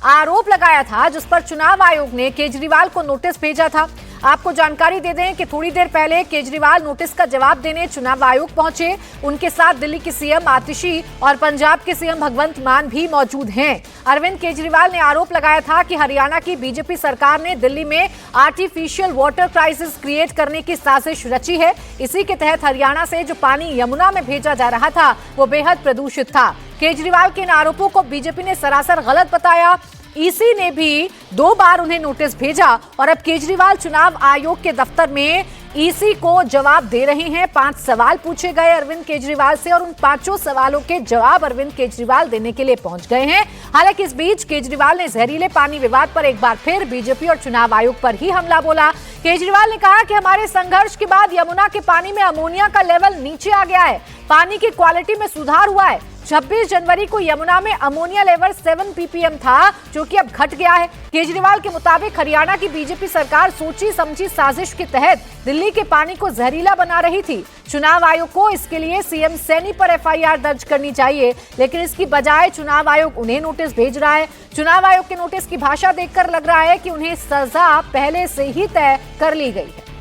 आरोप लगाया था, जिस पर चुनाव आयोग ने केजरीवाल को नोटिस भेजा था। आपको जानकारी दे दें कि थोड़ी देर पहले केजरीवाल नोटिस का जवाब देने चुनाव आयोग पहुंचे। उनके साथ दिल्ली की सीएम आतिशी और पंजाब के सीएम भगवंत मान भी मौजूद हैं। अरविंद केजरीवाल ने आरोप लगाया था कि हरियाणा की बीजेपी सरकार ने दिल्ली में आर्टिफिशियल वाटर क्राइसिस क्रिएट करने की साजिश रची है। इसी के तहत हरियाणा से जो पानी यमुना में भेजा जा रहा था वो बेहद प्रदूषित था। केजरीवाल के इन आरोपों को बीजेपी ने सरासर गलत बताया। ईसी ने भी 2 बार उन्हें नोटिस भेजा और अब केजरीवाल चुनाव आयोग के दफ्तर में ईसी को जवाब दे रहे हैं। 5 सवाल पूछे गए अरविंद केजरीवाल से और उन 5 सवालों के जवाब अरविंद केजरीवाल देने के लिए पहुंच गए हैं। हालांकि इस बीच केजरीवाल ने जहरीले पानी विवाद पर एक बार फिर बीजेपी और चुनाव आयोग पर ही हमला बोला। केजरीवाल ने कहा कि हमारे संघर्ष के बाद यमुना के पानी में अमोनिया का लेवल नीचे आ गया है, पानी की क्वालिटी में सुधार हुआ है। 26 जनवरी को यमुना में अमोनिया लेवल 7 ppm था, जो कि अब घट गया है। केजरीवाल के मुताबिक हरियाणा की बीजेपी सरकार सोची समझी साजिश के तहत दिल्ली के पानी को जहरीला बना रही थी। चुनाव आयोग को इसके लिए सीएम सैनी पर FIR दर्ज करनी चाहिए, लेकिन इसकी बजाय चुनाव आयोग उन्हें नोटिस भेज रहा है। चुनाव आयोग के नोटिस की भाषा देखकर लग रहा है कि उन्हें सजा पहले से ही तय कर ली गई है।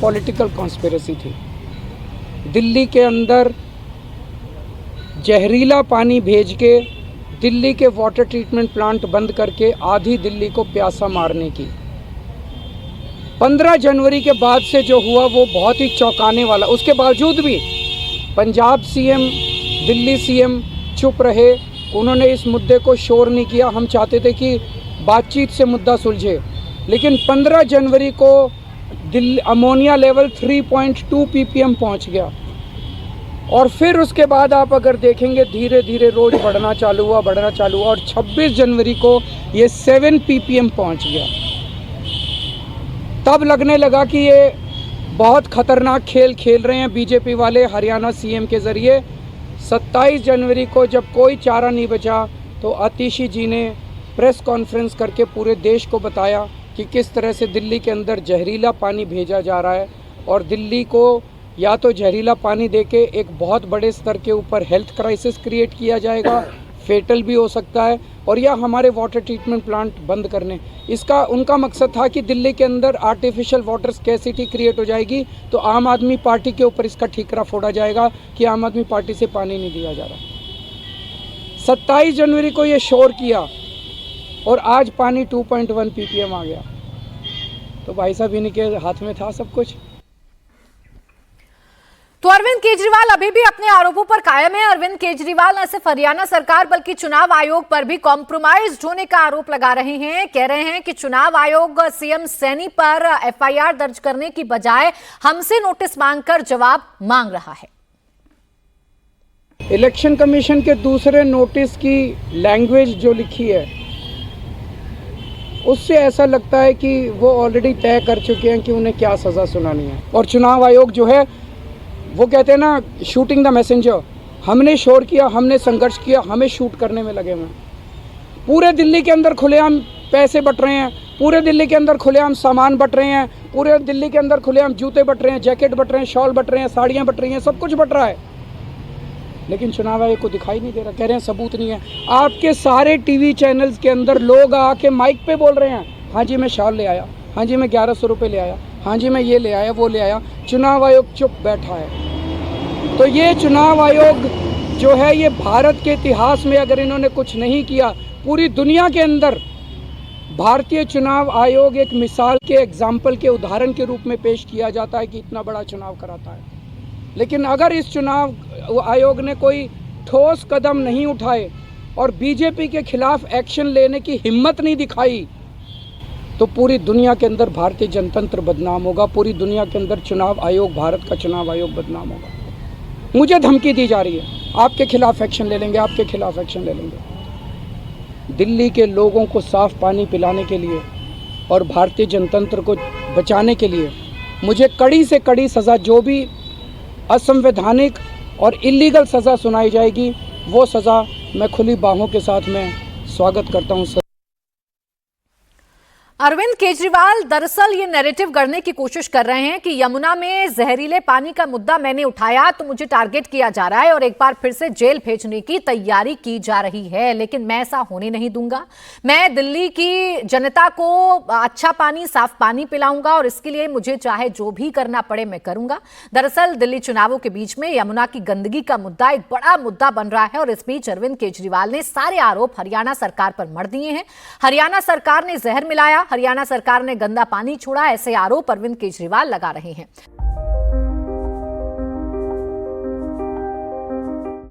पॉलिटिकल कॉन्स्पिरेसी थी। दिल्ली के अंदर जहरीला पानी भेज के दिल्ली के वाटर ट्रीटमेंट प्लांट बंद करके आधी दिल्ली को प्यासा मारने की। 15 जनवरी के बाद से जो हुआ वो बहुत ही चौंकाने वाला। उसके बावजूद भी पंजाब सीएम, दिल्ली सीएम चुप रहे। उन्होंने इस मुद्दे को शोर नहीं किया। हम चाहते थे कि बातचीत से मुद्दा सुलझे, लेकिन 15 जनवरी को दिल्ली अमोनिया लेवल 3.2 ppm पहुंच गया और फिर उसके बाद आप अगर देखेंगे धीरे धीरे रोज बढ़ना चालू हुआ और 26 जनवरी को ये 7 ppm पहुंच गया। तब लगने लगा कि ये बहुत खतरनाक खेल खेल रहे हैं बीजेपी वाले हरियाणा सीएम के ज़रिए। 27 जनवरी को जब कोई चारा नहीं बचा तो आतिशी जी ने प्रेस कॉन्फ्रेंस करके पूरे देश को बताया कि किस तरह से दिल्ली के अंदर जहरीला पानी भेजा जा रहा है और दिल्ली को या तो जहरीला पानी देके एक बहुत बड़े स्तर के ऊपर हेल्थ क्राइसिस क्रिएट किया जाएगा, फेटल भी हो सकता है, और या हमारे वाटर ट्रीटमेंट प्लांट बंद करने। इसका उनका मकसद था कि दिल्ली के अंदर आर्टिफिशियल वाटर स्कैसिटी क्रिएट हो जाएगी तो आम आदमी पार्टी के ऊपर इसका ठीकरा फोड़ा जाएगा कि आम आदमी पार्टी से पानी नहीं दिया जा रहा। 27 जनवरी को ये शोर किया और आज पानी 2.1 ppm आ गया। तो भाई साहब इन्हीं के हाथ में था सब कुछ। तो अरविंद केजरीवाल अभी भी अपने आरोपों पर कायम है। अरविंद केजरीवाल न सिर्फ हरियाणा सरकार बल्कि चुनाव आयोग पर भी कॉम्प्रोमाइज होने का आरोप लगा रहे हैं। कह रहे हैं कि चुनाव आयोग सीएम सैनी पर FIR दर्ज करने की बजाय हमसे नोटिस मांगकर जवाब मांग रहा है। इलेक्शन कमीशन के दूसरे नोटिस की लैंग्वेज जो लिखी है उससे ऐसा लगता है कि वो ऑलरेडी तय कर चुके हैं कि उन्हें क्या सज़ा सुनानी है। और चुनाव आयोग जो है वो कहते हैं ना, शूटिंग द मैसेंजर। हमने शोर किया, हमने संघर्ष किया, हमें शूट करने में लगे हुए। पूरे दिल्ली के अंदर खुलेआम पैसे बट रहे हैं, पूरे दिल्ली के अंदर खुलेआम सामान बट रहे हैं, पूरे दिल्ली के अंदर खुलेआम जूते बट रहे हैं, जैकेट बट रहे हैं, शॉल बट रहे हैं, साड़ियाँ बट रही हैं, सब कुछ बट रहा है। लेकिन चुनाव आयोग को दिखाई नहीं दे रहा। कह रहे हैं सबूत नहीं है। आपके सारे टीवी चैनल्स के अंदर लोग आके माइक पे बोल रहे हैं, हाँ जी मैं शॉल ले आया, हाँ जी मैं 1100 रुपये ले आया, हाँ जी मैं ये ले आया, वो ले आया। चुनाव आयोग चुप बैठा है। तो ये चुनाव आयोग जो है ये भारत के इतिहास में अगर इन्होंने कुछ नहीं किया, पूरी दुनिया के अंदर भारतीय चुनाव आयोग एक मिसाल के एग्जाम्पल के उदाहरण के रूप में पेश किया जाता है कि इतना बड़ा चुनाव कराता है। लेकिन अगर इस चुनाव आयोग ने कोई ठोस कदम नहीं उठाए और बीजेपी के खिलाफ एक्शन लेने की हिम्मत नहीं दिखाई तो पूरी दुनिया के अंदर भारतीय जनतंत्र बदनाम होगा। पूरी दुनिया के अंदर चुनाव आयोग, भारत का चुनाव आयोग बदनाम होगा। मुझे धमकी दी जा रही है, आपके खिलाफ एक्शन ले लेंगे, आपके खिलाफ एक्शन ले लेंगे। दिल्ली के लोगों को साफ पानी पिलाने के लिए और भारतीय जनतंत्र को बचाने के लिए मुझे कड़ी से कड़ी सज़ा, जो भी असंवैधानिक और इलीगल सज़ा सुनाई जाएगी वो सज़ा मैं खुली बाहों के साथ में स्वागत करता हूँ। अरविंद केजरीवाल दरअसल ये नैरेटिव गढ़ने की कोशिश कर रहे हैं कि यमुना में जहरीले पानी का मुद्दा मैंने उठाया तो मुझे टारगेट किया जा रहा है और एक बार फिर से जेल भेजने की तैयारी की जा रही है। लेकिन मैं ऐसा होने नहीं दूंगा। मैं दिल्ली की जनता को अच्छा पानी, साफ पानी पिलाऊंगा और इसके लिए मुझे चाहे जो भी करना पड़े मैं करूंगा। दरअसल दिल्ली चुनावों के बीच में यमुना की गंदगी का मुद्दा एक बड़ा मुद्दा बन रहा है और इस बीच अरविंद केजरीवाल ने सारे आरोप हरियाणा सरकार पर मढ़ दिए हैं। हरियाणा सरकार ने जहर मिलाया, हरियाणा सरकार ने गंदा पानी छोड़ा, ऐसे आरोप अरविंद केजरीवाल लगा रहे हैं।